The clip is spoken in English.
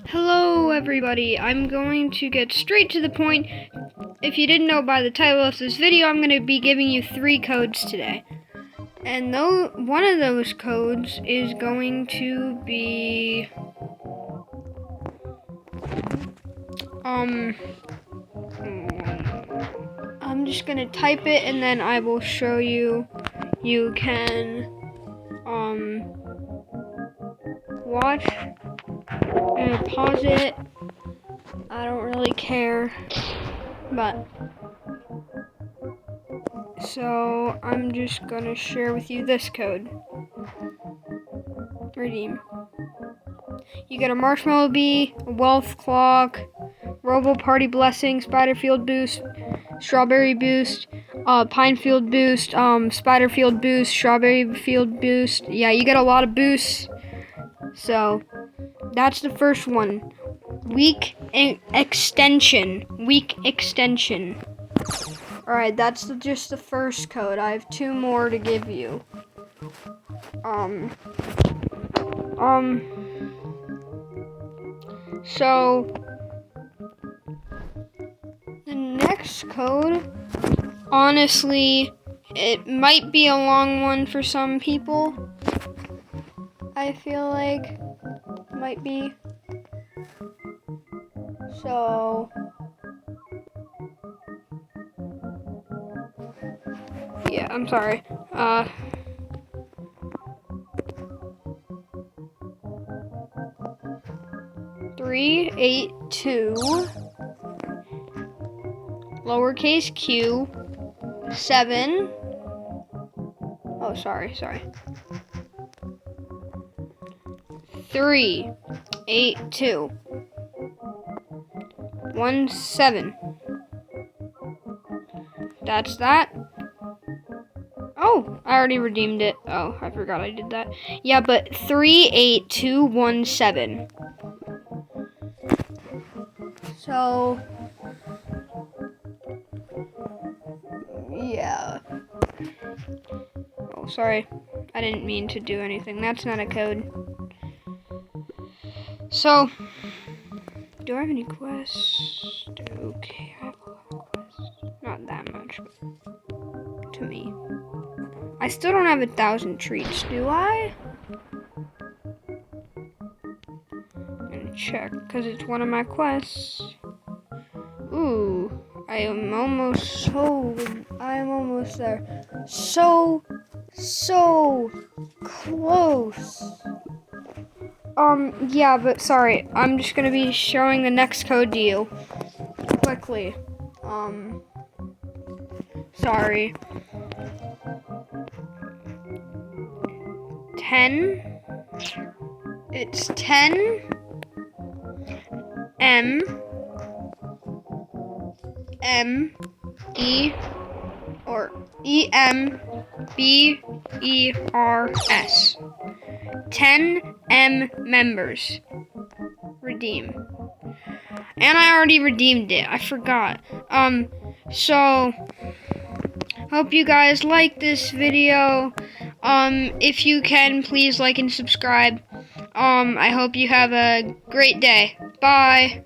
Hello everybody, I'm going to get straight to the point. If you didn't know by the title of this video, I'm going to be giving you 3 codes today. And one of those codes is going to be... I'm just going to type it and then I will show you. You can, watch and pause it. I don't really care, but so I'm just gonna share with you this code. Redeem. You get a Marshmallow Bee, a Wealth Clock, Robo Party Blessing, Spiderfield Boost, Strawberry Boost, Pinefield Boost, Spiderfield Boost, Strawberry Field Boost. Yeah, you get a lot of boosts. So that's the first one. Week extension. Alright, that's just the first code. I have 2 more to give you. So the next code, honestly, it might be a long one for some people. I feel like might be. So yeah, I'm sorry. 382 lowercase q 7. Oh, sorry. 382 17. That's that. Oh, I already redeemed it. Oh, I forgot I did that. Yeah, but 38217. So, yeah. Oh, sorry. I didn't mean to do anything. That's not a code. So, do I have any quests? Okay, I have a lot of quests. Not that much, but to me. I still don't have 1,000 treats, do I? I'm gonna check, because it's one of my quests. Ooh, I am almost there. So close. Yeah, but sorry, I'm just gonna be showing the next code to you quickly. Sorry. 10. It's 10 M E or EMBERS. 10 M members. Redeem. And I already redeemed it. I forgot. So hope you guys like this video. If you can, please like and subscribe. I hope you have a great day. Bye.